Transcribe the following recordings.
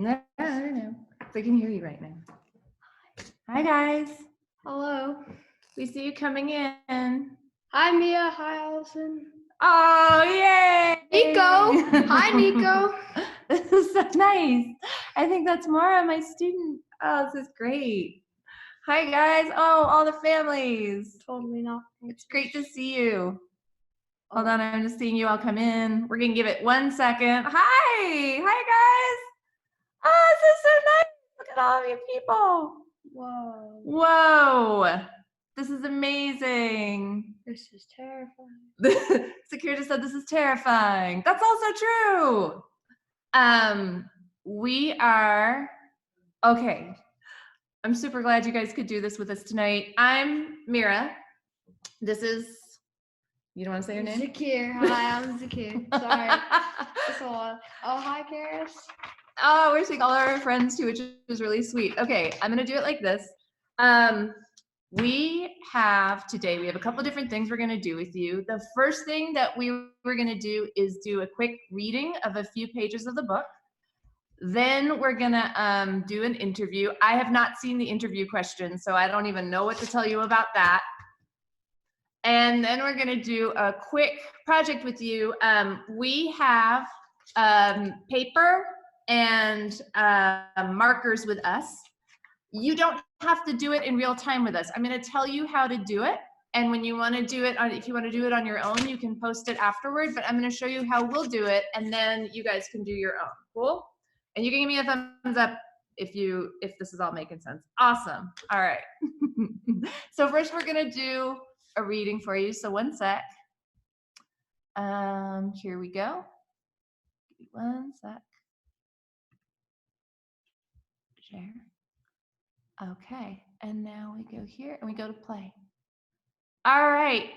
No, I don't know. They can hear you right now. Hi, guys. Hello. We see you coming in. Hi, Mia. Hi, Allison. Oh, yay! Nico. Hi, Nico. This is so nice. I think that's Mara, my student. Oh, this is great. Hi, guys. Oh, all the families. Totally not. It's great to see you. Hold on, I'm just seeing you all come in. We're going to give it 1 second. Hi. Hi, guys. Oh, this is so nice. Look at all of you people. Whoa. Whoa. This is amazing. This is terrifying. Secure just said this is terrifying. That's also true. We are, okay. I'm super glad you guys could do this with us tonight. I'm Mira. This is, you don't want to say your name? Zakir. Hi, I'm Zakir. Sorry. That's a lot. Oh, hi, Karis. Oh, we're seeing all our friends too, which is really sweet. Okay, I'm gonna do it like this. We have a couple different things we're gonna do with you. The first thing that we were gonna do is do a quick reading of a few pages of the book. Then we're gonna do an interview. I have not seen the interview questions, so I don't even know what to tell you about that. And then we're gonna do a quick project with you. We have paper and markers with us. You don't have to do it in real time with us. I'm going to tell you how to do it. And when you want to do it, if you want to do it on your own, you can post it afterward, but I'm going to show you how we'll do it. And then you guys can do your own. Cool? And you can give me a thumbs up if this is all making sense. Awesome. All right. So first we're going to do a reading for you. So 1 sec. Here we go. 1 sec. Share. Okay, and now we go here and we go to play. All right,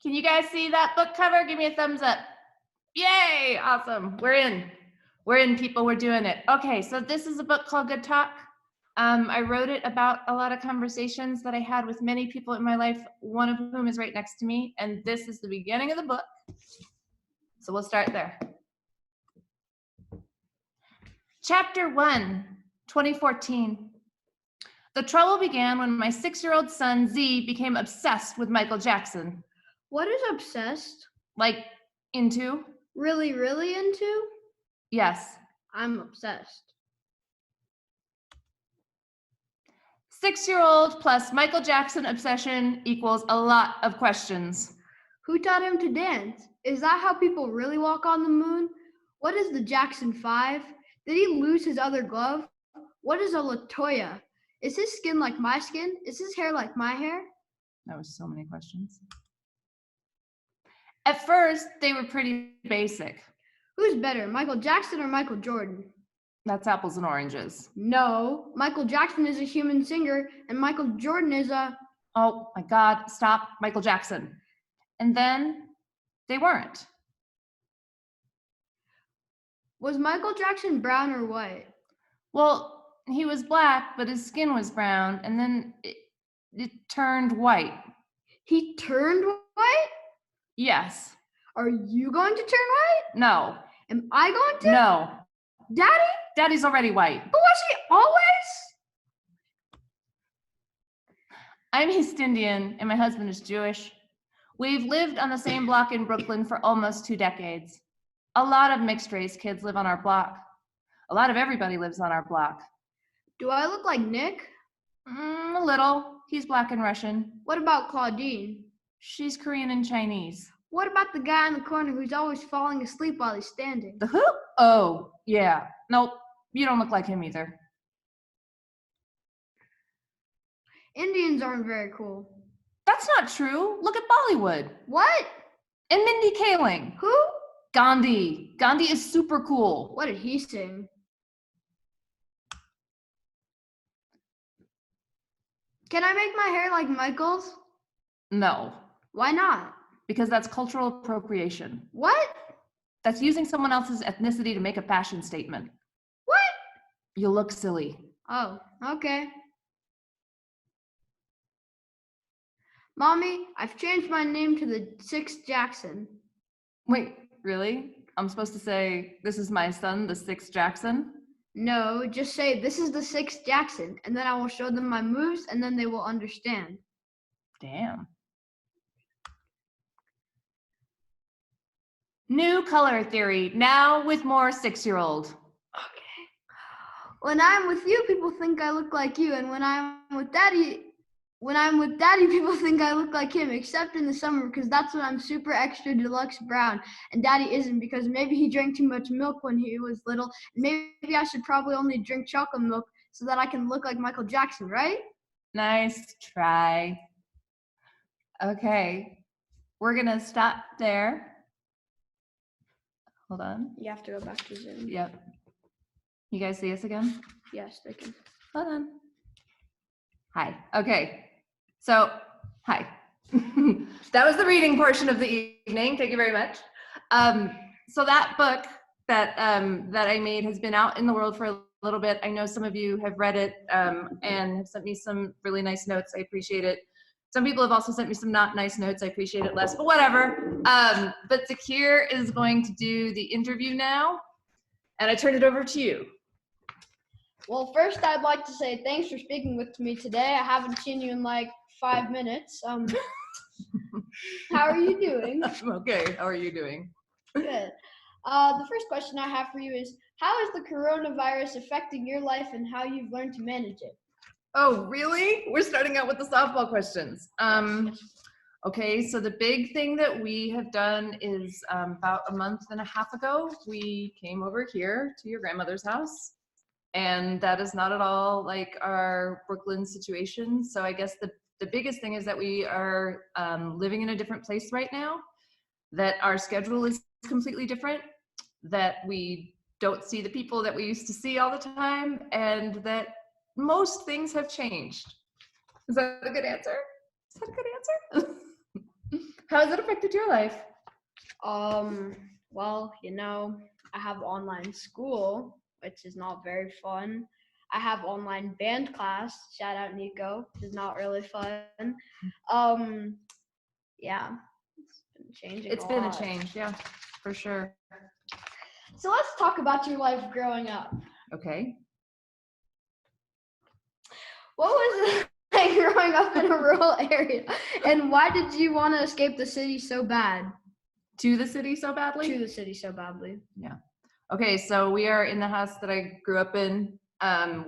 can you guys see that book cover? Give me a thumbs up. Yay, awesome, we're in people, we're doing it. Okay, so this is a book called Good Talk. I wrote it about a lot of conversations that I had with many people in my life, one of whom is right next to me, and this is the beginning of the book. So we'll start there. Chapter 1, 2014. The trouble began when my 6-year-old son, Z, became obsessed with Michael Jackson. What is obsessed? Like, into? Really, really into? Yes. I'm obsessed. 6-year-old plus Michael Jackson obsession equals a lot of questions. Who taught him to dance? Is that how people really walk on the moon? What is the Jackson 5? Did he lose his other glove? What is a LaToya? Is his skin like my skin? Is his hair like my hair? That was so many questions. At first, they were pretty basic. Who's better, Michael Jackson or Michael Jordan? That's apples and oranges. No, Michael Jackson is a human singer and Michael Jordan is a... Oh my God, stop, Michael Jackson. And then they weren't. Was Michael Jackson brown or white? Well, he was black, but his skin was brown, and then it turned white. He turned white? Yes. Are you going to turn white? No. Am I going to? No. Daddy? Daddy's already white. But was he always? I'm East Indian, and my husband is Jewish. We've lived on the same block in Brooklyn for almost 2 decades. A lot of mixed race kids live on our block. A lot of everybody lives on our block. Do I look like Nick? A little. He's black and Russian. What about Claudine? She's Korean and Chinese. What about the guy in the corner who's always falling asleep while he's standing? The who? Oh, yeah. Nope, you don't look like him either. Indians aren't very cool. That's not true. Look at Bollywood. What? And Mindy Kaling. Who? Gandhi. Gandhi is super cool. What did he sing? Can I make my hair like Michael's? No. Why not? Because that's cultural appropriation. What? That's using someone else's ethnicity to make a fashion statement. What? You look silly. Oh, okay. Mommy, I've changed my name to the 6th Jackson. Wait, really? I'm supposed to say, this is my son, the 6th Jackson? No, just say, this is the 6th Jackson, and then I will show them my moves, and then they will understand. Damn. New color theory, now with more 6-year-old. Okay. When I'm with you, people think I look like you, and when I'm with Daddy, people think I look like him, except in the summer, because that's when I'm super extra deluxe brown, and Daddy isn't, because maybe he drank too much milk when he was little, and maybe I should probably only drink chocolate milk so that I can look like Michael Jackson, right? Nice try. Okay, we're gonna stop there. Hold on. You have to go back to Zoom. Yep. You guys see us again? Yes, they can. Hold on. Hi. Okay. So, hi. That was the reading portion of the evening. Thank you very much. So that book that I made has been out in the world for a little bit. I know some of you have read it and have sent me some really nice notes. I appreciate it. Some people have also sent me some not nice notes. I appreciate it less, but whatever. But Zakir is going to do the interview now, and I turn it over to you. Well, first I'd like to say thanks for speaking with me today. I haven't seen you in like 5 minutes. How are you doing? I'm okay. How are you doing? Good. The first question I have for you is, how is the coronavirus affecting your life and how you've learned to manage it? Oh, really? We're starting out with the softball questions. Yes. Okay, so the big thing that we have done is about a month and a half ago, we came over here to your grandmother's house. And that is not at all like our Brooklyn situation. So I guess the biggest thing is that we are living in a different place right now, that our schedule is completely different, that we don't see the people that we used to see all the time, and that most things have changed. Is that a good answer? Is that a good answer? How has it affected your life? Well, I have online school, which is not very fun. I have online band class, shout out Nico, which is not really fun. Yeah, it's been changing. It's been a change, yeah, for sure. So let's talk about your life growing up. Okay. What was it like growing up in a rural area? And why did you want to escape the city so bad? To the city so badly? To the city so badly. Yeah. Okay, so we are in the house that I grew up in,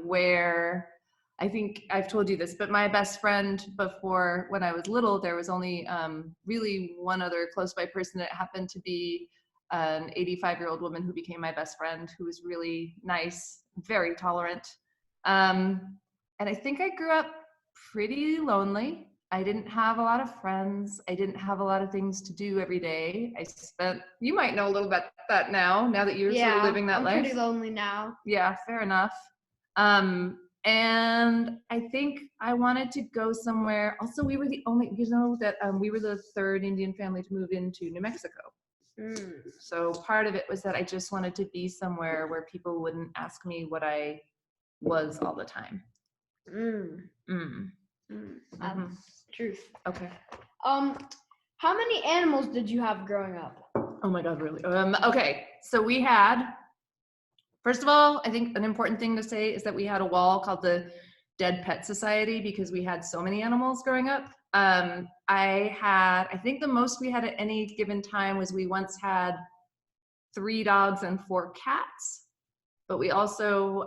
where I think I've told you this, but my best friend before, when I was little, there was only really one other close by person that happened to be an 85-year-old woman who became my best friend, who was really nice, very tolerant. And I think I grew up pretty lonely. I didn't have a lot of friends. I didn't have a lot of things to do every day. You might know a little bit that now that you're sort of living that life. I'm pretty lonely now. Yeah, fair enough. And I think I wanted to go somewhere. Also, we were the only, we were the third Indian family to move into New Mexico. So part of it was that I just wanted to be somewhere where people wouldn't ask me what I was all the time. That's truth. Okay. How many animals did you have growing up? Oh my God, really? Okay, so we had, first of all, I think an important thing to say is that we had a wall called the Dead Pet Society because we had so many animals growing up. I think the most we had at any given time was we once had 3 dogs and 4 cats. But we also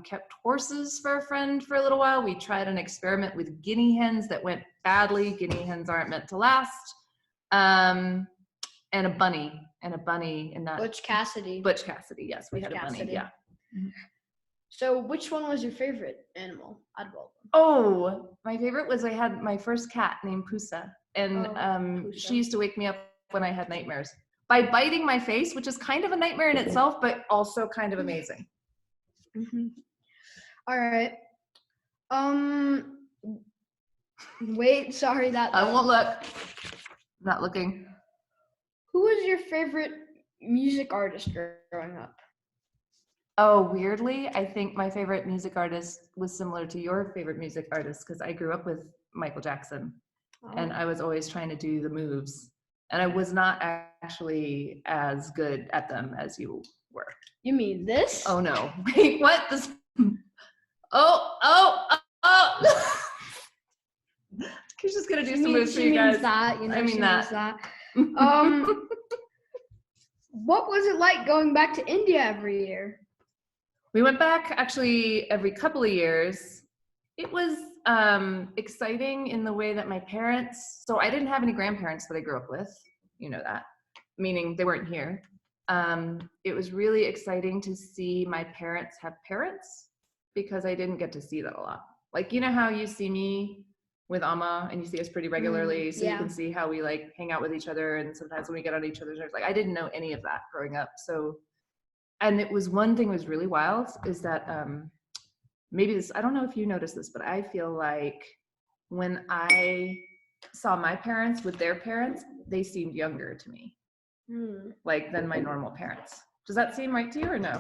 kept horses for a friend for a little while. We tried an experiment with guinea hens that went badly. Guinea hens aren't meant to last. And a bunny in that. Butch Cassidy. Yes, we had a bunny. Yeah. So which one was your favorite animal out of all of them? Oh, my favorite was I had my first cat named Pusa, and Pusa. She used to wake me up when I had nightmares by biting my face, which is kind of a nightmare in itself, but also kind of amazing. All right. Wait, sorry that. I won't look. I'm not looking. Who was your favorite music artist growing up? Oh, weirdly, I think my favorite music artist was similar to your favorite music artist because I grew up with Michael Jackson, and I was always trying to do the moves. And I was not actually as good at them as you were. You mean this? Oh no. Wait, what? This. She's just gonna do some moves for you guys. That, you know, I mean that. What was it like going back to India every year? We went back actually every couple of years. It was exciting in the way that my parents, so I didn't have any grandparents that I grew up with, you know that, meaning they weren't here. It was really exciting to see my parents have parents because I didn't get to see that a lot. Like, you know how you see me with Amma and you see us pretty regularly, so you can see how we like hang out with each other, and sometimes when we get on each other's nerves, like I didn't know any of that growing up. So, and it was one thing was really wild is that maybe this, I don't know if you noticed this, but I feel like when I saw my parents with their parents, they seemed younger to me, like than my normal parents. Does that seem right to you or no?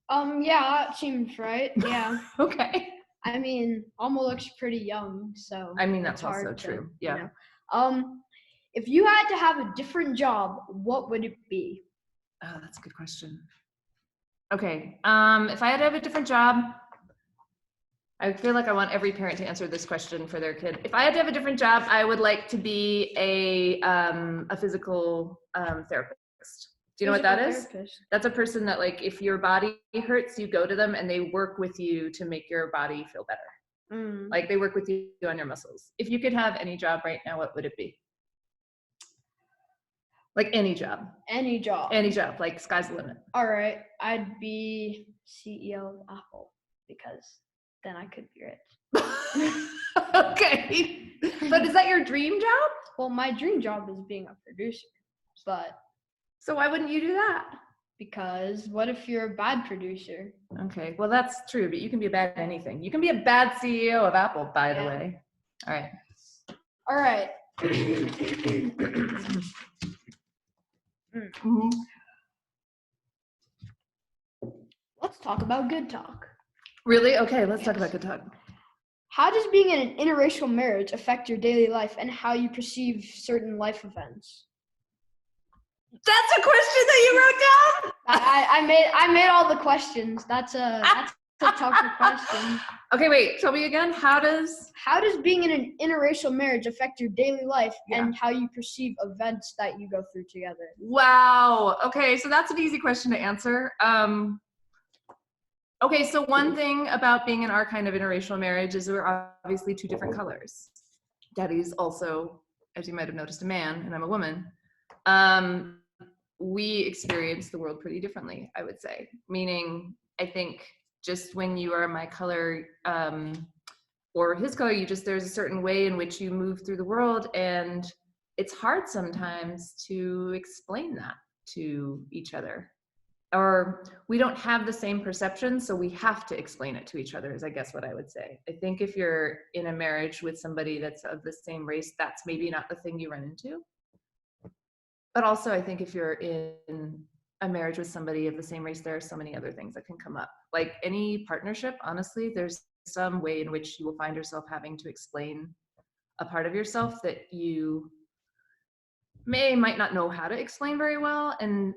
Yeah, that seems right. Yeah. Okay. I mean, Alma looks pretty young, so. I mean, that's also true. Yeah. You know. If you had to have a different job, what would it be? Oh, that's a good question. Okay. If I had to have a different job, I feel like I want every parent to answer this question for their kid. If I had to have a different job, I would like to be a physical therapist. Do you know what that is? That's a person that, like, if your body hurts, you go to them and they work with you to make your body feel better. Like they work with you on your muscles. If you could have any job right now, what would it be? Like any job. Any job. Any job, like sky's the limit. All right, I'd be CEO of Apple because then I could be rich. Okay. But is that your dream job? Well, my dream job is being a producer, but. So why wouldn't you do that? Because what if you're a bad producer? Okay, well that's true, but you can be a bad anything. You can be a bad CEO of Apple, by the way. All right. All right. Let's talk about good talk. Really? Okay, let's talk about good talk. How does being in an interracial marriage affect your daily life and how you perceive certain life events? That's a question that you wrote down? I made all the questions. That's a tougher question. Okay, wait, tell me again. How does being in an interracial marriage affect your daily life and how you perceive events that you go through together? Wow. Okay, so that's an easy question to answer. Okay, so one thing about being in our kind of interracial marriage is we're obviously two different colors. Daddy's also, as you might have noticed, a man, and I'm a woman. We experience the world pretty differently, I would say. Meaning, I think just when you are my color or his color, there's a certain way in which you move through the world, and it's hard sometimes to explain that to each other. Or we don't have the same perception, so we have to explain it to each other, is I guess what I would say. I think if you're in a marriage with somebody that's of the same race, that's maybe not the thing you run into. But also, I think if you're in a marriage with somebody of the same race, there are so many other things that can come up. Like any partnership, honestly, there's some way in which you will find yourself having to explain a part of yourself that you might not know how to explain very well, and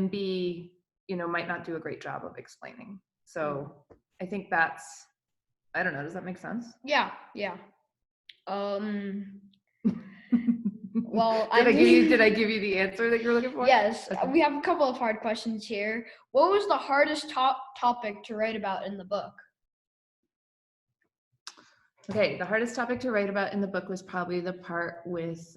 B, might not do a great job of explaining. So I think that's, I don't know, does that make sense? Yeah. Well, did I give you the answer that you're looking for? Yes. Okay. We have a couple of hard questions here. What was the hardest topic to write about in the book? Okay, the hardest topic to write about in the book was probably the part with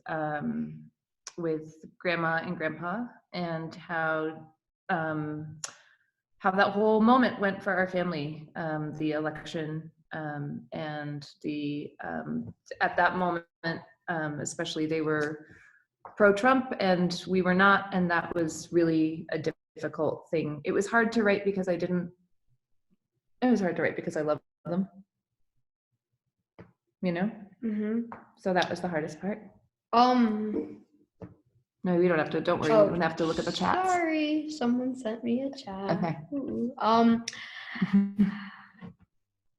Grandma and Grandpa, and how that whole moment went for our family, the election, and the at that moment, especially they were pro-Trump and we were not, and that was really a difficult thing. It was hard to write because it was hard to write because I love them, so that was the hardest part. No, we don't have to, don't worry, we don't have to look at the chat. Sorry, someone sent me a chat. Okay.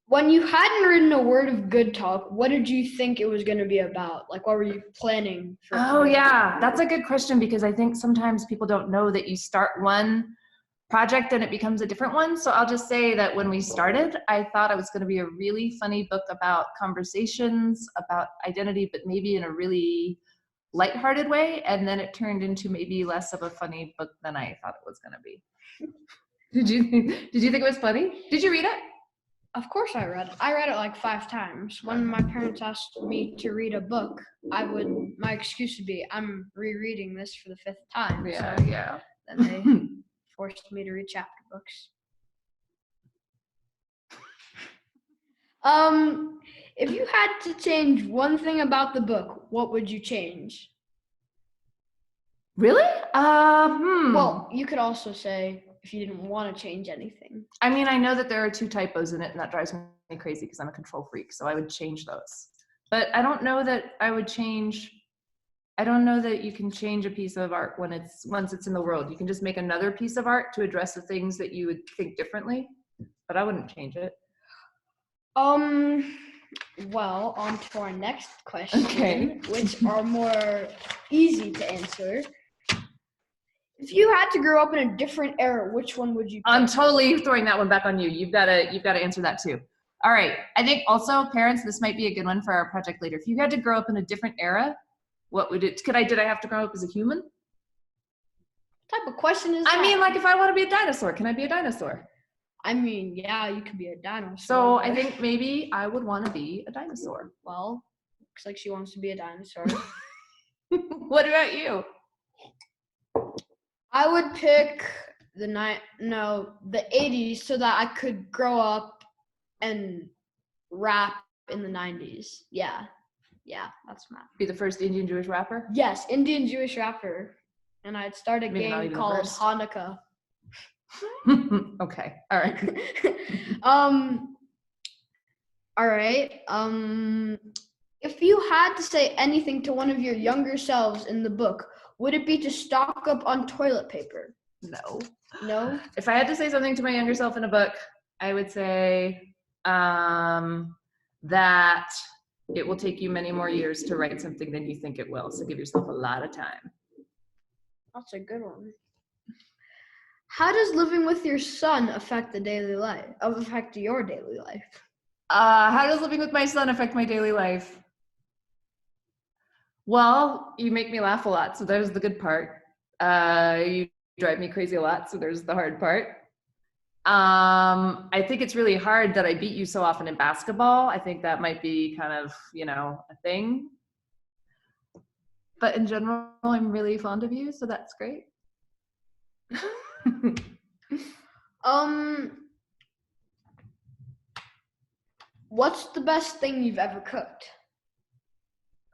When you hadn't written a word of good talk, what did you think it was going to be about? Like, what were you planning for? Oh yeah, that's a good question, because I think sometimes people don't know that you start one project, then it becomes a different one. So I'll just say that when we started, I thought it was going to be a really funny book about conversations, about identity, but maybe in a really lighthearted way. And then it turned into maybe less of a funny book than I thought it was going to be. Did you think it was funny? Did you read it? Of course I read it. I read it like 5 times. When my parents asked me to read a book, my excuse would be, I'm rereading this for the 5th time. Yeah, so yeah. Then they forced me to read chapter books. If you had to change one thing about the book, what would you change? Really? Well, you could also say if you didn't want to change anything. I mean, I know that there are 2 typos in it, and that drives me crazy because I'm a control freak, so I would change those. But I don't know that I would change. I don't know that you can change a piece of art once it's in the world. You can just make another piece of art to address the things that you would think differently, but I wouldn't change it. Well, on to our next question, which are more easy to answer. If you had to grow up in a different era, which one would you pick? I'm totally throwing that one back on you. You've got to answer that too. All right. I think also, parents, this might be a good one for our project later. If you had to grow up in a different era, what would it? Did I have to grow up as a human? What type of question is that? I mean, like, if I want to be a dinosaur, can I be a dinosaur? I mean, yeah, you could be a dinosaur. So I think maybe I would want to be a dinosaur. Well, looks like she wants to be a dinosaur. What about you? I would pick the 80s so that I could grow up and rap in the 90s. Yeah, that's my. Be the first Indian Jewish rapper? Yes, Indian Jewish rapper. And I'd start a game called Hanukkah. Okay, all right. All right. If you had to say anything to one of your younger selves in the book, would it be to stock up on toilet paper? No. No? If I had to say something to my younger self in a book, I would say that it will take you many more years to write something than you think it will. So give yourself a lot of time. That's a good one. How does living with your son affect your daily life? How does living with my son affect my daily life? Well, you make me laugh a lot, so there's the good part. You drive me crazy a lot, so there's the hard part. I think it's really hard that I beat you so often in basketball. I think that might be kind of, a thing. But in general, I'm really fond of you, so that's great. What's the best thing you've ever cooked?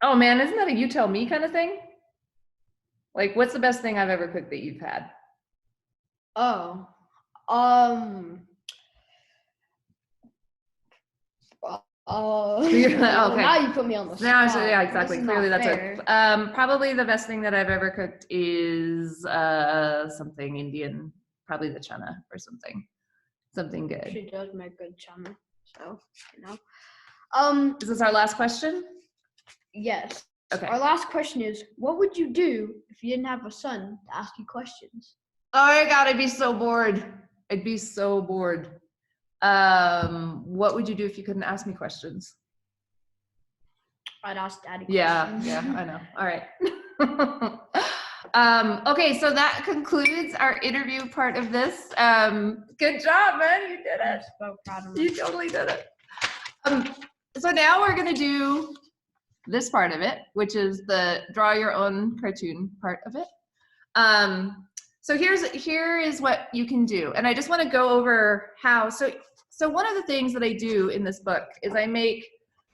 Oh man, isn't that a you tell me kind of thing? Like, what's the best thing I've ever cooked that you've had? Oh, okay. Now you put me on the spot. Yeah, exactly. Clearly that's it. Probably the best thing that I've ever cooked is something Indian, probably the chana or something good. She does make good chana, so Is this our last question? Yes. Okay. Our last question is, what would you do if you didn't have a son to ask you questions? Oh my God, I'd be so bored. What would you do if you couldn't ask me questions? I'd ask Daddy questions. Yeah, I know. All right. Okay, so that concludes our interview part of this. Good job, man. You did it. I'm so proud of You totally did it. So now we're going to do this part of it, which is the draw your own cartoon part of it. So here is what you can do. And I just want to go over how, so one of the things that I do in this book is I make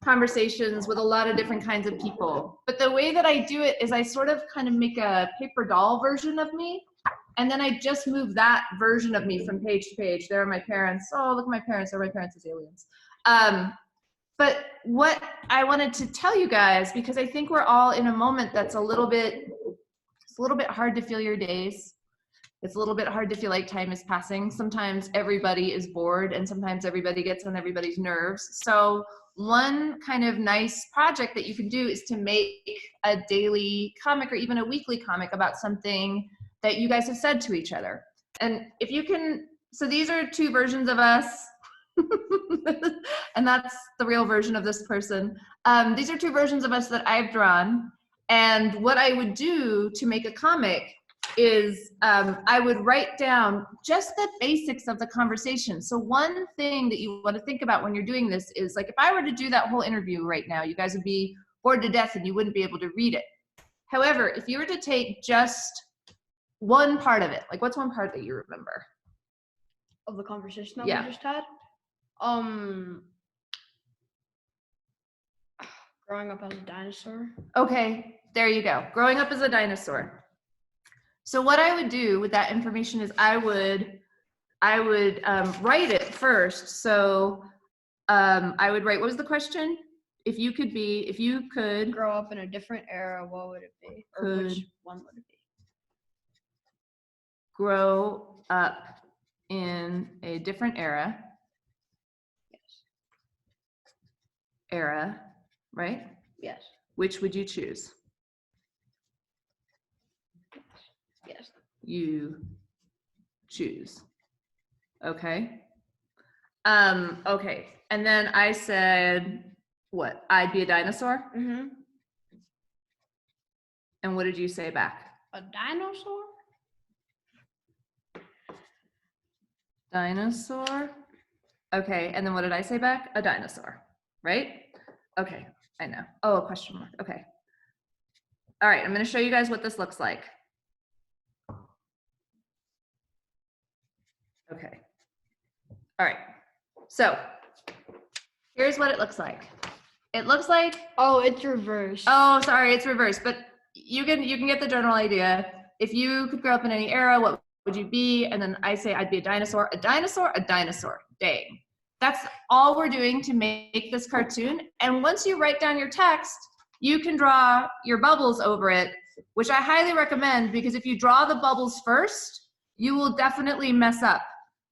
conversations with a lot of different kinds of people. But the way that I do it is I sort of kind of make a paper doll version of me. And then I just move that version of me from page to page. There are my parents. Oh, look at my parents. There are my parents as aliens. But what I wanted to tell you guys, because I think we're all in a moment that's a little bit hard to feel your days. It's a little bit hard to feel like time is passing. Sometimes everybody is bored and sometimes everybody gets on everybody's nerves. So one kind of nice project that you can do is to make a daily comic or even a weekly comic about something that you guys have said to each other. And if you can, so these are two versions of us. And that's the real version of this person. These are two versions of us that I've drawn. And what I would do to make a comic is I would write down just the basics of the conversation. So one thing that you want to think about when you're doing this is, like, if I were to do that whole interview right now, you guys would be bored to death and you wouldn't be able to read it. However, if you were to take just one part of it, like, what's one part that you remember? Of the conversation that Yeah. we just had? Growing up as a dinosaur. Okay, there you go. Growing up as a dinosaur. So what I would do with that information is I would write it first. So I would write, what was the question? If you could Grow up in a different era, what would it be? Or which one would it be? Grow up in a different era. Yes. Era, right? Yes. Which would you choose? Yes. You choose. Okay. Okay. And then I said, what? I'd be a dinosaur? Mm-hmm. And what did you say back? A dinosaur? Dinosaur. Okay. And then what did I say back? A dinosaur, right? Okay. I know. Oh, a question mark. Okay. All right. I'm going to show you guys what this looks like. Okay. All right. So here's what it looks like. It looks like, Oh, it's reversed. oh, sorry, it's reversed, but you can get the general idea. If you could grow up in any era, what would you be? And then I say I'd be a dinosaur, a dinosaur, a dinosaur. Dang. That's all we're doing to make this cartoon. And once you write down your text, you can draw your bubbles over it, which I highly recommend, because if you draw the bubbles first, you will definitely mess up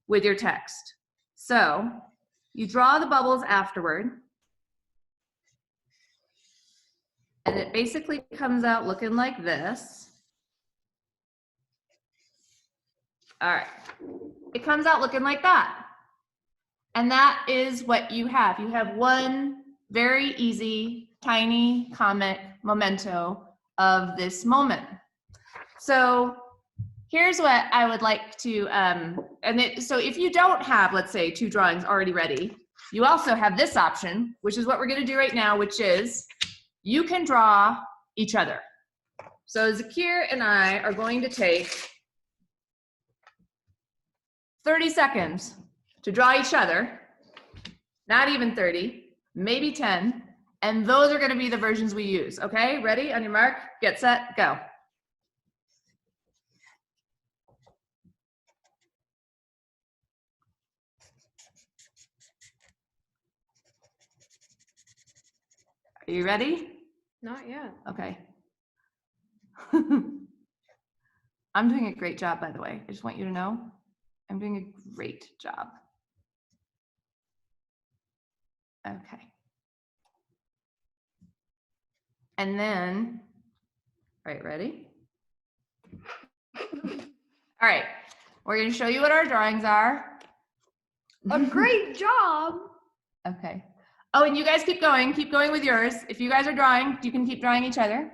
with your text. So you draw the bubbles afterward. And it basically comes out looking like this. All right. It comes out looking like that. And that is what you have. You have one very easy, tiny comic memento of this moment. So here's what I would like to, so if you don't have, let's say, 2 drawings already ready, you also have this option, which is what we're going to do right now, which is you can draw each other. So Zakir and I are going to take 30 seconds to draw each other, not even 30, maybe 10, and those are going to be the versions we use. Okay, ready? On your mark, get set, go. Are you ready? Not yet. Okay. I'm doing a great job, by the way. I just want you to know I'm doing a great job. Okay. And then, all right, ready? All right, we're going to show you what our drawings are. A great job. Okay. Oh, and you guys keep going with yours. If you guys are drawing, you can keep drawing each other.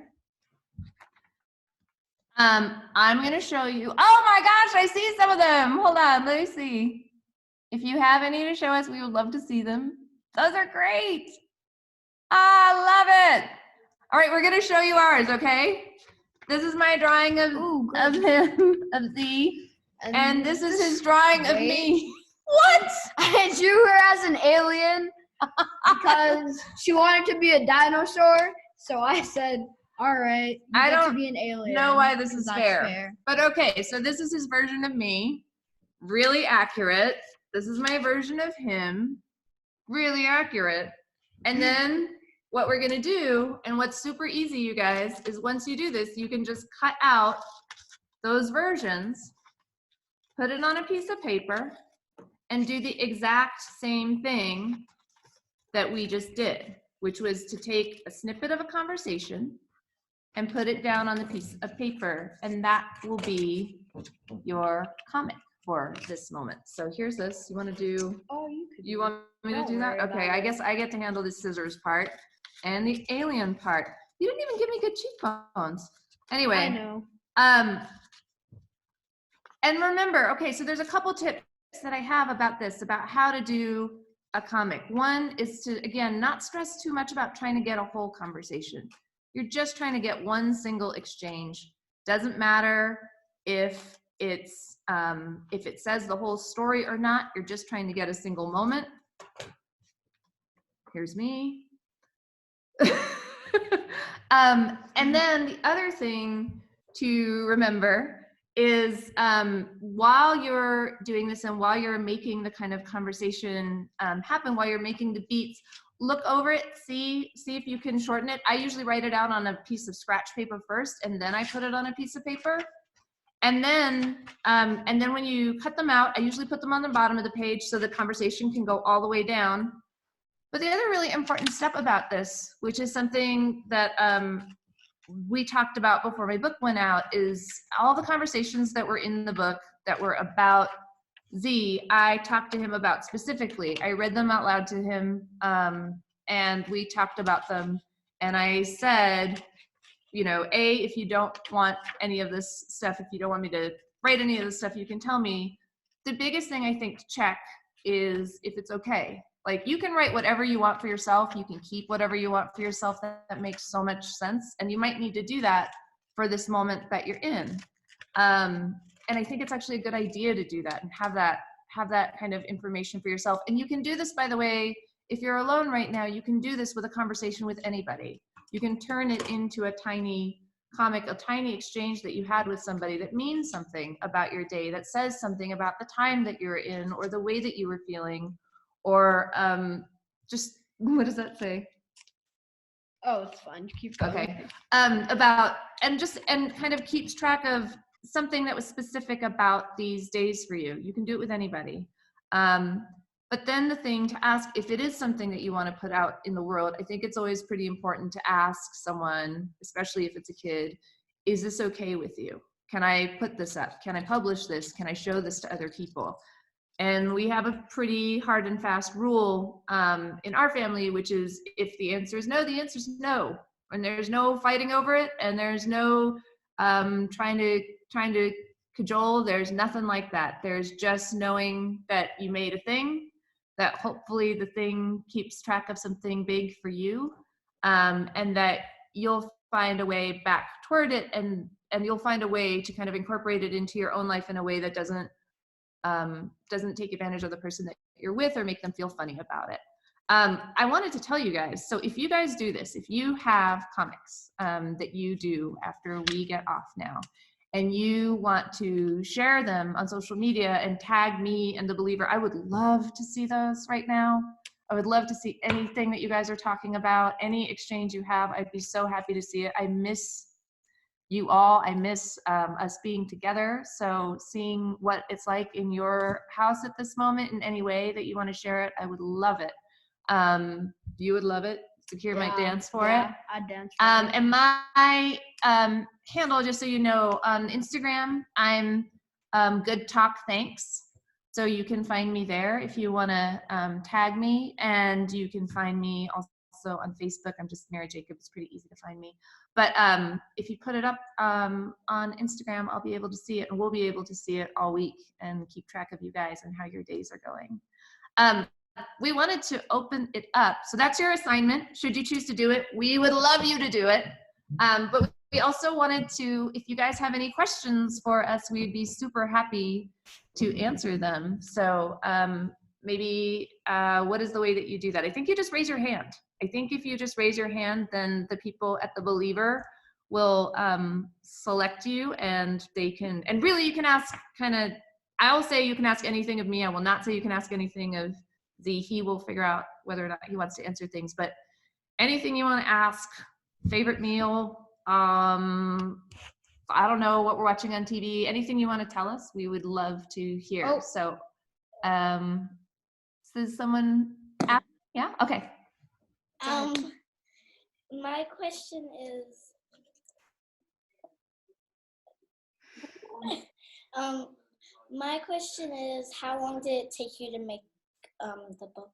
I'm going to show you. Oh my gosh, I see some of them. Hold on, let me see. If you have any to show us, we would love to see them. Those are great. I love it. All right, we're going to show you ours, okay? This is my drawing of him, of Z. And this is his drawing of me. What? I drew her as an alien because she wanted to be a dinosaur. So I said, all right, I don't be an alien. know why this is fair. But okay, so this is his version of me. Really accurate. This is my version of him. Really accurate. And then what we're gonna do, and what's super easy, you guys, is once you do this, you can just cut out those versions, put it on a piece of paper, and do the exact same thing that we just did, which was to take a snippet of a conversation and put it down on the piece of paper, and that will be your comic for this moment. So here's this. You want to do? Oh, you want me to do that? Okay, I guess I get to handle the scissors part and the alien part. You didn't even give me good cheekbones. Anyway. I know. And remember, okay, so there's a couple tips that I have about this, about how to do a comic. One is to, again, not stress too much about trying to get a whole conversation. You're just trying to get one single exchange. Doesn't matter if it's if it says the whole story or not. You're just trying to get a single moment. Here's me. And then the other thing to remember is while you're doing this and while you're making the kind of conversation happen, while you're making the beats, look over it, see if you can shorten it. I usually write it out on a piece of scratch paper first, and then I put it on a piece of paper. And then when you cut them out, I usually put them on the bottom of the page so the conversation can go all the way down. But the other really important step about this, which is something that we talked about before my book went out, is all the conversations that were in the book that were about Z, I talked to him about specifically. I read them out loud to him, and we talked about them. And I said, you know, if you don't want any of this stuff, if you don't want me to write any of this stuff, you can tell me. The biggest thing I think to check is if it's okay. Like, you can write whatever you want for yourself. You can keep whatever you want for yourself. That makes so much sense. And you might need to do that for this moment that you're in. And I think it's actually a good idea to do that and have that kind of information for yourself. And you can do this, by the way, if you're alone right now, you can do this with a conversation with anybody. You can turn it into a tiny comic, a tiny exchange that you had with somebody that means something about your day, that says something about the time that you're in or the way that you were feeling. Or just, what does that say? Oh, it's fine. Keep going. Okay. About, and kind of keeps track of something that was specific about these days for you. You can do it with anybody. But then the thing to ask, if it is something that you want to put out in the world, I think it's always pretty important to ask someone, especially if it's a kid, is this okay with you? Can I put this up? Can I publish this? Can I show this to other people? And we have a pretty hard and fast rule in our family, which is if the answer is no, the answer is no. And there's no fighting over it, and there's no trying to cajole. There's nothing like that. There's just knowing that you made a thing, that hopefully the thing keeps track of something big for you, and that you'll find a way back toward it, and you'll find a way to kind of incorporate it into your own life in a way that doesn't take advantage of the person that you're with or make them feel funny about it. I wanted to tell you guys, so if you guys do this, if you have comics that you do after we get off now, and you want to share them on social media and tag me and The Believer, I would love to see those right now. I would love to see anything that you guys are talking about, any exchange you have. I'd be so happy to see it. I miss you all. I miss us being together. So seeing what it's like in your house at this moment in any way that you want to share it, I would love it. You would love it. Sakir might dance for it. I'd dance for it. And my handle, just so you know, on Instagram, I'm Good Talk Thanks. So you can find me there if you want to tag me, and you can find me also on Facebook. I'm just Mira Jacob. It's pretty easy to find me. But if you put it up on Instagram, I'll be able to see it, and we'll be able to see it all week and keep track of you guys and how your days are going. We wanted to open it up. So that's your assignment. Should you choose to do it, we would love you to do it. But we also wanted to, if you guys have any questions for us, we'd be super happy to answer them. So maybe what is the way that you do that? I think you just raise your hand. I think if you just raise your hand, then the people at The Believer will select you, and they can, and really you can ask kind of, I'll say you can ask anything of me. I will not say you can ask anything of Z. He will figure out whether or not he wants to answer things, but anything you want to ask, favorite meal, I don't know what we're watching on TV, anything you want to tell us, we would love to hear. Oh. So, does someone ask? Yeah, okay. My question is, My question is, how long did it take you to make the book?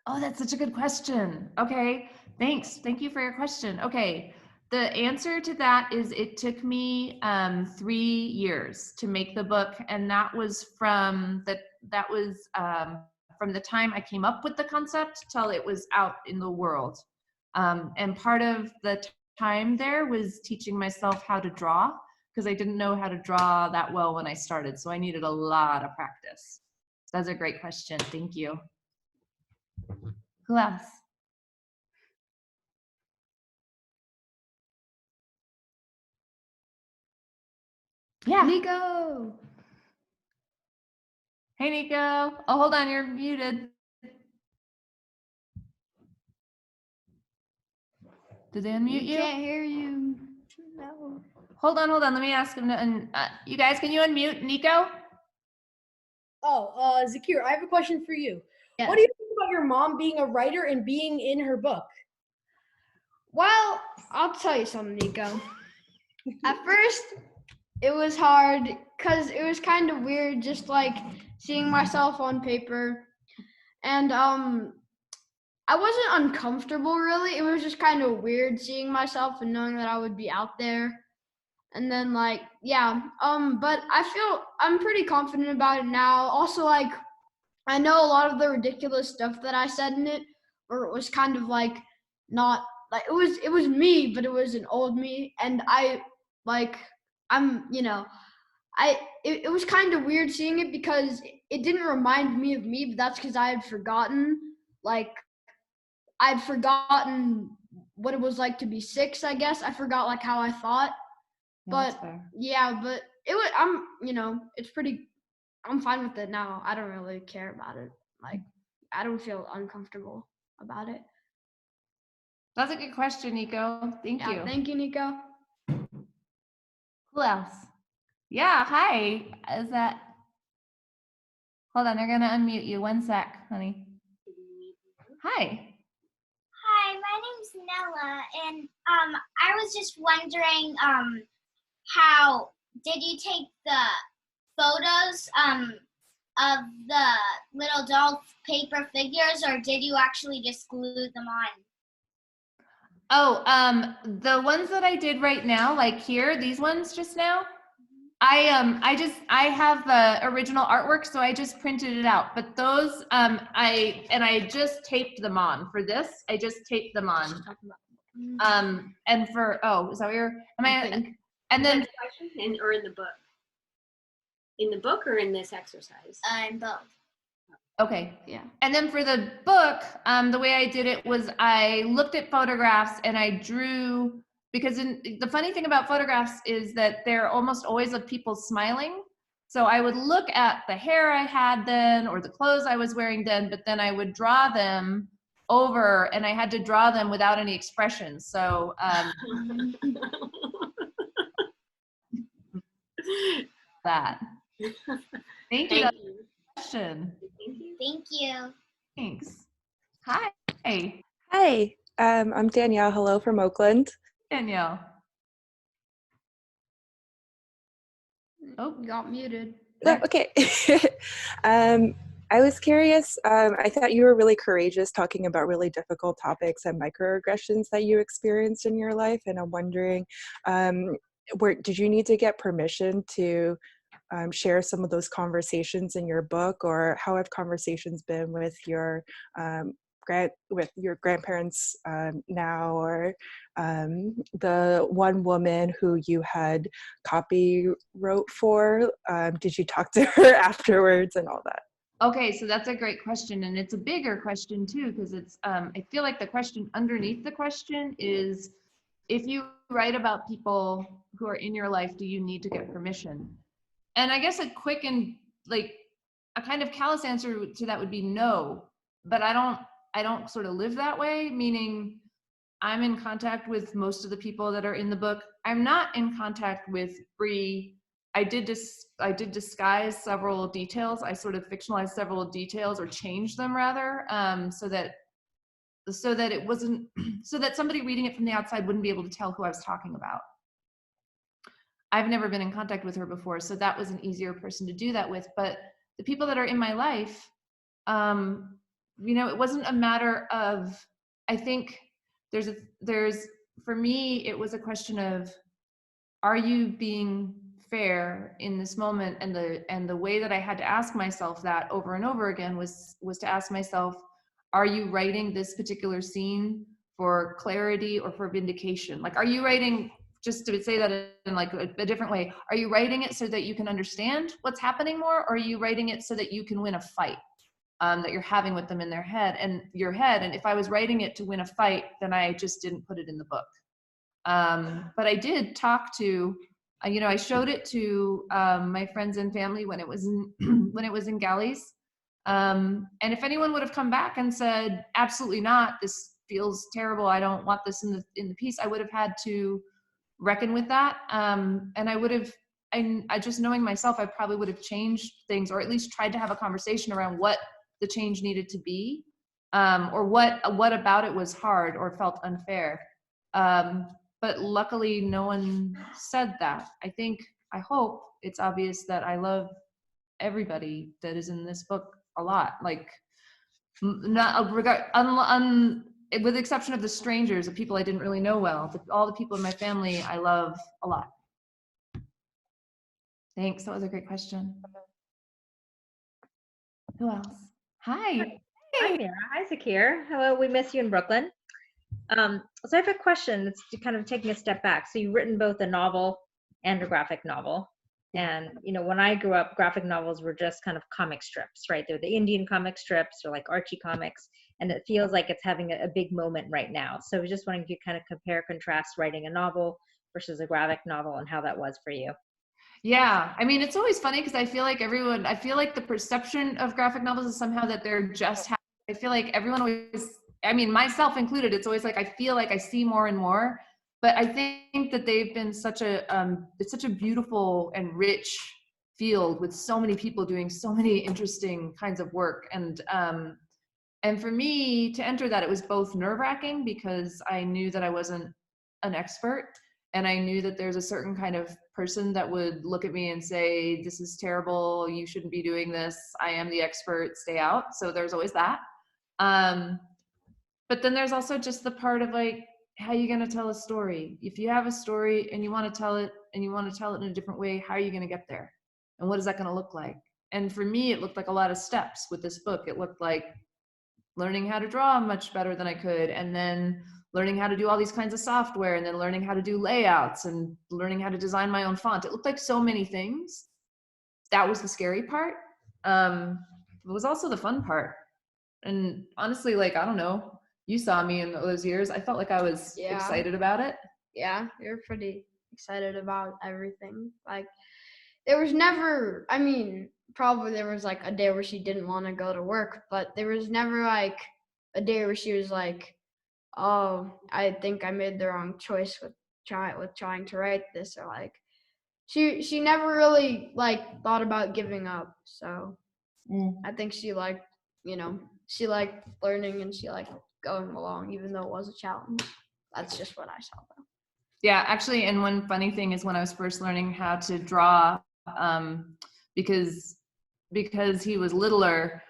Oh, that's such a good question. Okay, thanks. Thank you for your question. Okay, the answer to that is it took me 3 years to make the book, and that was from the time I came up with the concept till it was out in the world. And part of the time there was teaching myself how to draw, because I didn't know how to draw that well when I started, so I needed a lot of practice. That's a great question. Thank you. Who else? Yeah. Nico. Hey, Nico. Oh, hold on. You're muted. Did they unmute you? Can't hear you. No. Hold on. Let me ask him to, you guys, can you unmute Nico? Oh, Zakir, I have a question for you. Yes. What do you think about your mom being a writer and being in her book? Well, I'll tell you something, Nico. At first, it was hard because it was kind of weird just like seeing myself on paper. And I wasn't uncomfortable really. It was just kind of weird seeing myself and knowing that I would be out there. And then like, yeah, but I feel I'm pretty confident about it now. Also, like, I know a lot of the ridiculous stuff that I said in it, or it was kind of like not like it was me, but it was an old me, and it was kind of weird seeing it because it didn't remind me of me, but that's because I'd forgotten what it was like to be 6, I guess. I forgot like how I thought. But yeah, but I'm fine with it now. I don't really care about it. Like, I don't feel uncomfortable about it. That's a good question, Nico. Thank you. Thank you, Nico. Who else? Yeah, hi. Hold on, they're gonna unmute you. 1 sec, honey. Hi. Hi, my name's Nella, and I was just wondering, how did you take the photos of the little doll paper figures, or did you actually just glue them on? Oh, the ones that I did right now, like here, these ones just now, I have the original artwork, so I just printed it out. But those, I just taped them on for this. I just taped them on. And for, is that what you're, and then, or in the book? In the book or in this exercise? In both. okay, yeah. And then for the book, the way I did it was I looked at photographs and I drew, because the funny thing about photographs is that they're almost always of people smiling. So I would look at the hair I had then or the clothes I was wearing then, but then I would draw them over, and I had to draw them without any expression. So that. Thank you. Question. Thank you. Thanks. Hi. Hi, I'm Danielle. Hello from Oakland. Danielle. Oh, you got muted. Oh, okay. I was curious. I thought you were really courageous talking about really difficult topics and microaggressions that you experienced in your life. And I'm wondering, did you need to get permission to share some of those conversations in your book, or how have conversations been with your grandparents now, or the one woman who you had copy wrote for? Did you talk to her afterwards and all that? Okay, so that's a great question, and it's a bigger question too, because it's I feel like the question underneath the question is, if you write about people who are in your life, do you need to get permission? And I guess a quick and like a kind of callous answer to that would be no, but I don't sort of live that way, meaning I'm in contact with most of the people that are in the book. I'm not in contact with Bree. I did disguise several details. I sort of fictionalized several details, or changed them rather, so that it wasn't, so that somebody reading it from the outside wouldn't be able to tell who I was talking about. I've never been in contact with her before, so that was an easier person to do that with. But the people that are in my life, it wasn't a matter of, I think for me, it was a question of, are you being fair in this moment? And the way that I had to ask myself that over and over again was to ask myself, are you writing this particular scene for clarity or for vindication? Like, are you writing, just to say that in like a different way, are you writing it so that you can understand what's happening more, or are you writing it so that you can win a fight that you're having with them in their head and your head? And if I was writing it to win a fight, then I just didn't put it in the book. But I did talk to, I showed it to my friends and family when it was in galleys. And if anyone would have come back and said, absolutely not, this feels terrible, I don't want this in the piece, I would have had to reckon with that. And I just knowing myself, I probably would have changed things, or at least tried to have a conversation around what the change needed to be, or what about it was hard or felt unfair. But luckily no one said that. I hope it's obvious that I love everybody that is in this book a lot. Like, not with the exception of the strangers, the people I didn't really know well, all the people in my family I love a lot. Thanks, that was a great question. Who else? Hi. Hi, Mira. Hi, Zakir. Hello, we miss you in Brooklyn. So I have a question that's kind of taking a step back. So you've written both a novel and a graphic novel. And, when I grew up, graphic novels were just kind of comic strips, right? They're the Indian comic strips or like Archie comics. And it feels like it's having a big moment right now. So I was just wondering if you kind of compare, contrast writing a novel versus a graphic novel and how that was for you. Yeah, I mean, it's always funny because I feel like the perception of graphic novels is somehow that they're just, I feel like everyone always, I mean, myself included, it's always like, I feel like I see more and more, but I think that they've been it's such a beautiful and rich field with so many people doing so many interesting kinds of work. And for me to enter that, it was both nerve-wracking because I knew that I wasn't an expert. And I knew that there's a certain kind of person that would look at me and say, this is terrible, you shouldn't be doing this, I am the expert, stay out. So there's always that. But then there's also just the part of like, how are you gonna tell a story? If you have a story and you wanna tell it in a different way, how are you gonna get there? And what is that gonna look like? And for me, it looked like a lot of steps with this book. It looked like learning how to draw much better than I could, and then learning how to do all these kinds of software, and then learning how to do layouts and learning how to design my own font. It looked like so many things. That was the scary part. It was also the fun part. And honestly, like, I don't know, you saw me in those years. I felt like I was excited about it. Yeah, you're pretty excited about everything. Like, there was never, I mean, probably there was like a day where she didn't want to go to work, but there was never like a day where she was like, oh, I think I made the wrong choice with trying to write this, or like she never really like thought about giving up. So I think she liked learning, and she liked going along, even though it was a challenge. That's just what I saw though. Yeah, actually, and one funny thing is when I was first learning how to draw, because he was littler,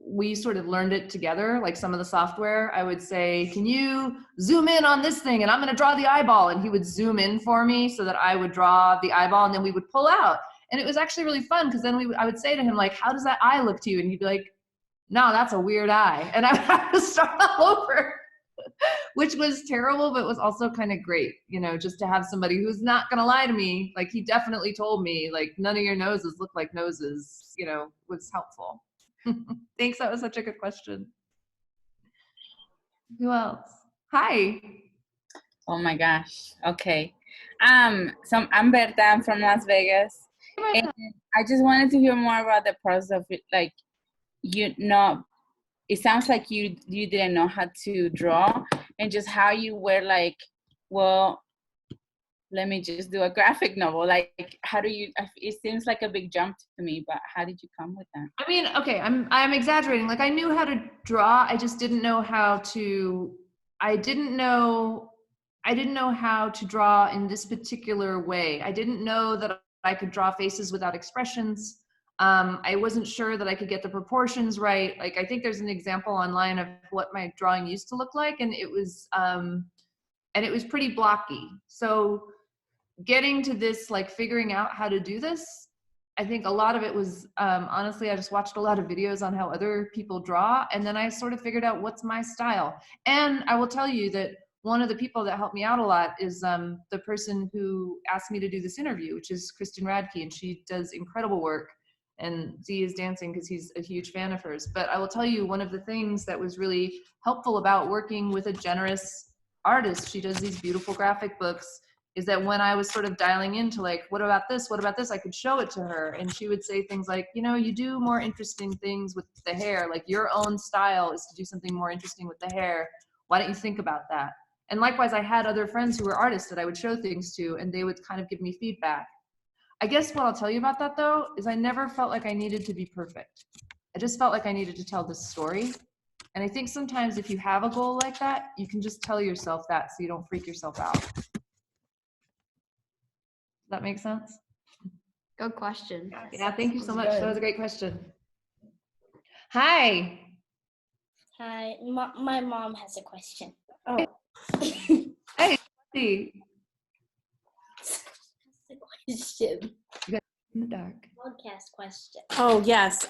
we sort of learned it together, like some of the software. I would say, can you zoom in on this thing? And I'm going to draw the eyeball. And he would zoom in for me so that I would draw the eyeball, and then we would pull out. And it was actually really fun because then I would say to him, like, how does that eye look to you? And he'd be like, no, that's a weird eye. And I would have to start all over, which was terrible, but was also kind of great, just to have somebody who's not going to lie to me. Like, he definitely told me, like, none of your noses look like noses, was helpful. Thanks, that was such a good question. Who else? Hi. Oh my gosh. Okay. So I'm Berta. I'm from Las Vegas. And I just wanted to hear more about the process of it. Like, it sounds like you didn't know how to draw, and just how you were like, well, let me just do a graphic novel. Like, how do you, it seems like a big jump to me, but how did you come with that? I mean, okay, I'm exaggerating. Like, I knew how to draw. I just didn't know how to, I I didn't know how to draw in this particular way. I didn't know that I could draw faces without expressions. I wasn't sure that I could get the proportions right. Like, I think there's an example online of what my drawing used to look like, and it was pretty blocky. So getting to this, like figuring out how to do this, I think a lot of it was, honestly, I just watched a lot of videos on how other people draw, and then I sort of figured out what's my style. And I will tell you that one of the people that helped me out a lot is the person who asked me to do this interview, which is Kristen Radke, and she does incredible work. And Z is dancing because he's a huge fan of hers. But I will tell you, one of the things that was really helpful about working with a generous artist, she does these beautiful graphic books, is that when I was sort of dialing into like, what about this? What about this? I could show it to her. And she would say things like, you know, you do more interesting things with the hair. Like, your own style is to do something more interesting with the hair. Why don't you think about that? And likewise, I had other friends who were artists that I would show things to, and they would kind of give me feedback. I guess what I'll tell you about that though, is I never felt like I needed to be perfect. I just felt like I needed to tell this story. And I think sometimes if you have a goal like that, you can just tell yourself that so you don't freak yourself out. Does that make sense? Good question. Yeah, thank you so much. That was a great question. Hi. Hi, my mom has a question. Oh. Hey, see. The question. In the dark. Podcast question. Oh, yes.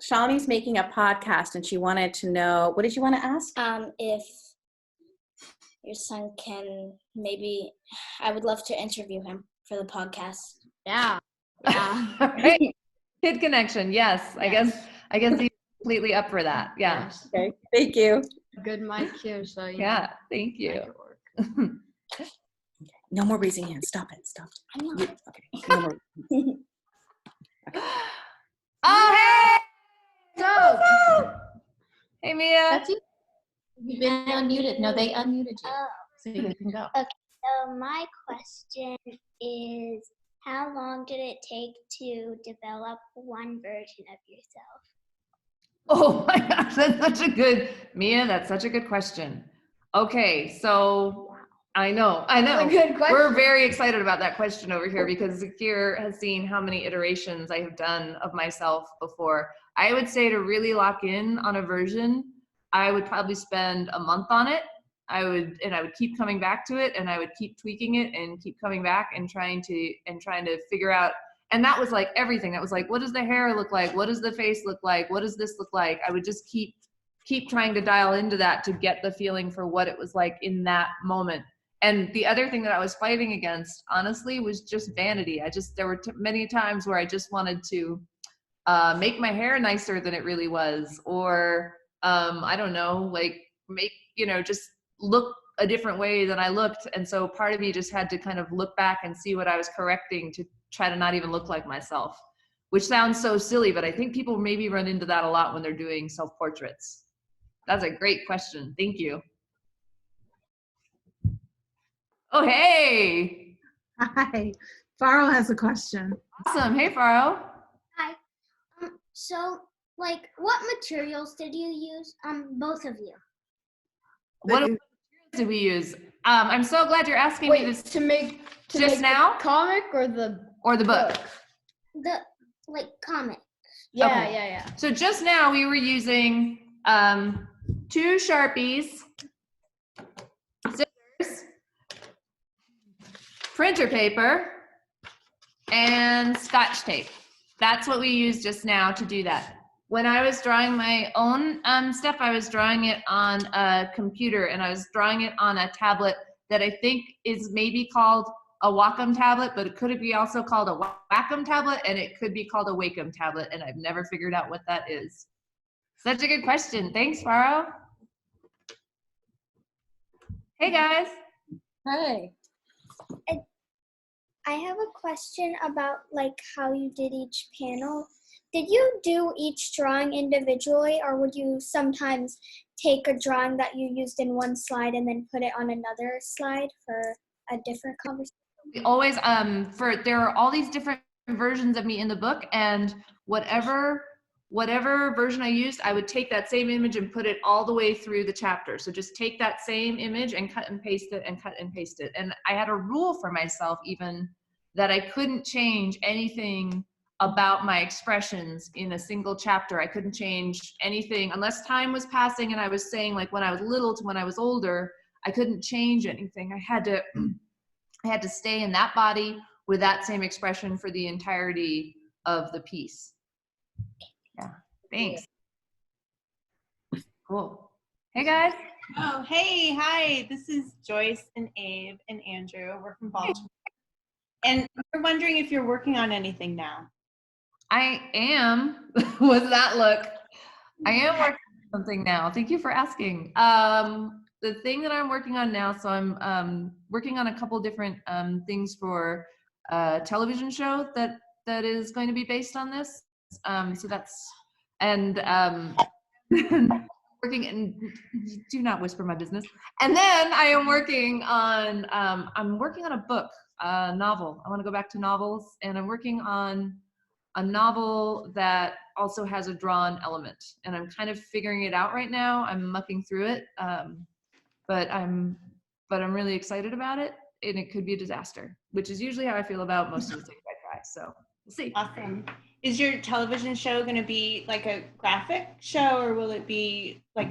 Shivani's making a podcast and she wanted to know, what did you want to ask? If your son can, maybe, I would love to interview him for the podcast. Yeah. Yeah. Right. Kid connection. Yes. I guess he's completely up for that. Yeah. Yes. Okay, thank you. Good mic here, so Yeah. Thank you. make it work. No more raising hands. Stop it. Stop. I know. Okay. No more. Oh, hey. So, Hey, Mia. That's you. You've been unmuted. No, they unmuted you. Oh, So you can go. so my question is, how long did it take to develop one version of yourself? Oh my gosh, that's such a good question. Okay, so I know. That's a good question. We're very excited about that question over here because Zakir has seen how many iterations I have done of myself before. I would say to really lock in on a version, I would probably spend a month on it. I would keep coming back to it, and I would keep tweaking it and keep coming back and trying to figure out. And that was like everything. That was like, what does the hair look like? What does the face look like? What does this look like? I would just keep trying to dial into that to get the feeling for what it was like in that moment. And the other thing that I was fighting against, honestly, was just vanity. There were many times where I just wanted to make my hair nicer than it really was, or I don't know, like make, just look a different way than I looked. And so part of me just had to kind of look back and see what I was correcting to try to not even look like myself, which sounds so silly, but I think people maybe run into that a lot when they're doing self-portraits. That's a great question. Thank you. Oh, hey. Hi. Faro has a question. Awesome. Hey, Faro. Hi. So, like, what materials did you use? Both of you. What materials did we use? I'm so glad you're asking me this. to make now? the comic or the book? The, comic. Yeah, Okay. yeah. So just now we were using 2 Sharpies, scissors, printer paper, and Scotch tape. That's what we used just now to do that. When I was drawing my own stuff, I was drawing it on a computer, and I was drawing it on a tablet that I think is maybe called a Wacom tablet, but it could be also called a Wacom tablet, and it could be called a Wacom tablet, and I've never figured out what that is. Such a good question. Thanks, Faro. Hey, guys. Hi. I have a question about, like, how you did each panel. Did you do each drawing individually, or would you sometimes take a drawing that you used in one slide and then put it on another slide for a different conversation? We always, there are all these different versions of me in the book, and whatever whatever version I used, I would take that same image and put it all the way through the chapter. So just take that same image and cut and paste it and cut and paste it. And I had a rule for myself even that I couldn't change anything about my expressions in a single chapter. I couldn't change anything unless time was passing and I was saying like when I was little to when I was older, I couldn't change anything. I had to stay in that body with that same expression for the entirety of the piece. Yeah, thanks. Cool. Hey guys. Oh, hey, hi. This is Joyce and Abe and Andrew. We're from Baltimore. And we're wondering if you're working on anything now. I am. What's that look? I am working on something now. Thank you for asking. The thing that I'm working on now, so I'm working on a couple different things for a television show that is going to be based on this. So that's, and working, and do not whisper my business. And then I am working on, I'm working on a book, a novel. I want to go back to novels, and I'm working on a novel that also has a drawn element, and I'm kind of figuring it out right now. I'm mucking through it, but I'm really excited about it, and it could be a disaster, which is usually how I feel about most of the things I try. So we'll see. Awesome. Is your television show going to be like a graphic show, or will it be like,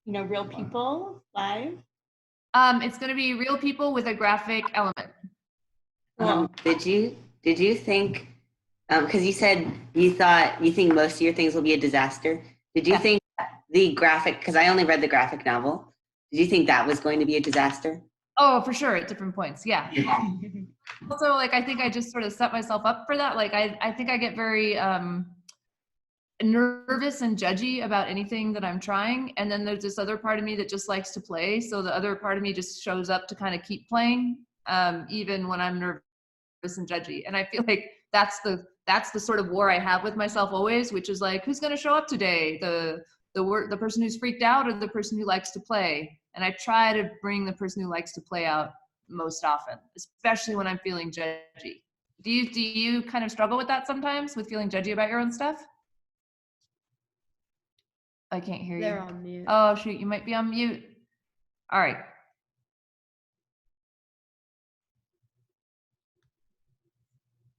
you know, real people live? It's going to be real people with a graphic element. Did you think, because you said you think most of your things will be a disaster. Did you think the graphic, because I only read the graphic novel, did you think that was going to be a disaster? Oh, for sure, at different points, yeah. Also, like, I think I just sort of set myself up for that. Like, I think I get very nervous and judgy about anything that I'm trying. And then there's this other part of me that just likes to play. So the other part of me just shows up to kind of keep playing, even when I'm nervous and judgy. And I feel like that's the sort of war I have with myself always, which is like, who's going to show up today? The person who's freaked out or the person who likes to play? And I try to bring the person who likes to play out most often, especially when I'm feeling judgy. Do you kind of struggle with that sometimes, with feeling judgy about your own stuff? I can't hear you. They're on mute. Oh, shoot, you might be on mute. All right.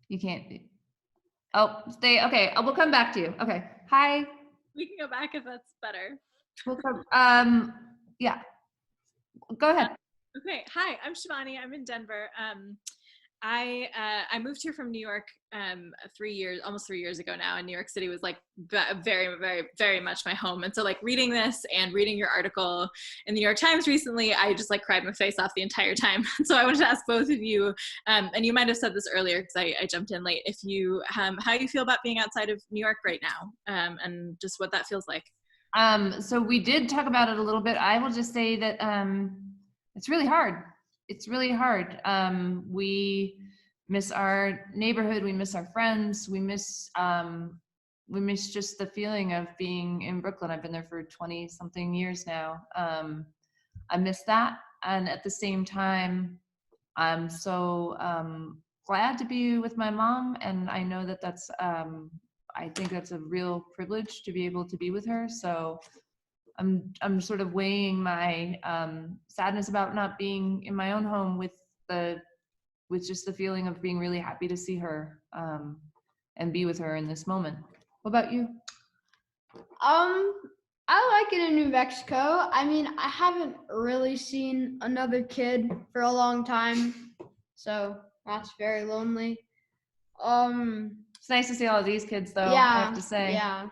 You can't. Oh, stay. Okay, we'll come back to you. Okay. Hi. We can go back if that's better. We'll come. Yeah. Go ahead. Okay. Hi, I'm Shivani. I'm in Denver. I moved here from New York almost 3 years ago now, and New York City was like very, very, very much my home. And so like reading this and reading your article in the New York Times recently, I just like cried my face off the entire time. So I wanted to ask both of you, and you might have said this earlier because I jumped in late, if you how you feel about being outside of New York right now, and just what that feels like. So we did talk about it a little bit. I will just say that it's really hard. It's really hard. We miss our neighborhood. We miss our friends. We miss just the feeling of being in Brooklyn. I've been there for 20 something years now. I miss that. And at the same time, I'm so glad to be with my mom. And I know that that's, I think that's a real privilege to be able to be with her. So I'm sort of weighing my sadness about not being in my own home with just the feeling of being really happy to see her and be with her in this moment. What about you? I like it in New Mexico. I mean, I haven't really seen another kid for a long time, so that's very lonely. It's nice to see all of these kids, though. Yeah, I have to say. Yeah.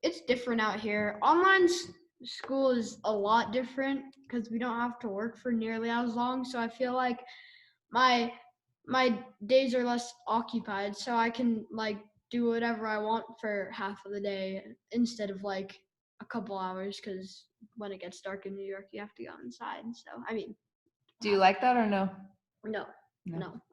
It's different out here. Online school is a lot different because we don't have to work for nearly as long. So I feel like my days are less occupied, so I can like do whatever I want for half of the day instead of like a couple hours, because when it gets dark in New York, you have to go inside. So I mean, do you like that or no? No,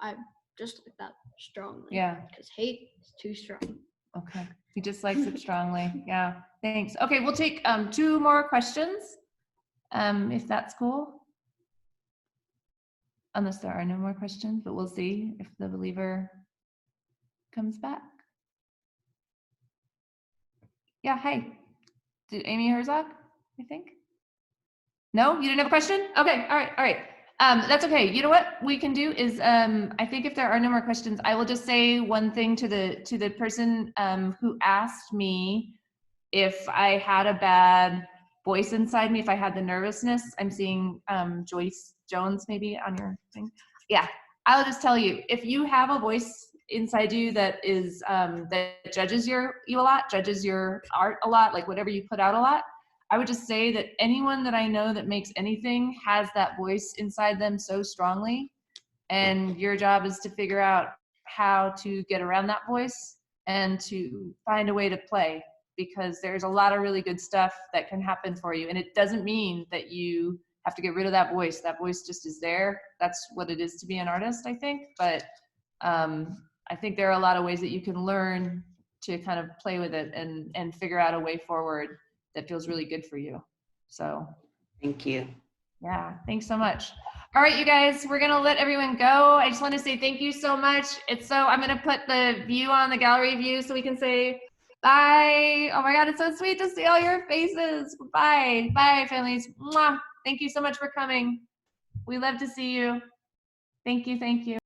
I just like that strongly. Yeah. Because hate is too strong. Okay. He just likes it strongly. Yeah. Thanks. Okay, we'll take 2 more questions, if that's cool. Unless there are no more questions, but we'll see if the believer comes back. Yeah, hi. Amy Herzog, I think. No, you didn't have a question? Okay, all right. That's okay. You know what we can do is, I think if there are no more questions, I will just say one thing to the person who asked me if I had a bad voice inside me, if I had the nervousness. I'm seeing Joyce Jones maybe on your thing. Yeah, I'll just tell you, if you have a voice inside you that is that judges you a lot, judges your art a lot, like whatever you put out a lot, I would just say that anyone that I know that makes anything has that voice inside them so strongly, and your job is to figure out how to get around that voice and to find a way to play, because there's a lot of really good stuff that can happen for you. And it doesn't mean that you have to get rid of that voice. That voice just is there. That's what it is to be an artist, I think. But I think there are a lot of ways that you can learn to kind of play with it and figure out a way forward that feels really good for you. So thank you. Yeah, thanks so much. All right, you guys, we're gonna let everyone go. I just want to say thank you so much. I'm gonna put the view on the gallery view so we can say bye. Oh my God, it's so sweet to see all your faces. Bye, bye, families. Mwah. Thank you so much for coming. We love to see you. Thank you, thank you.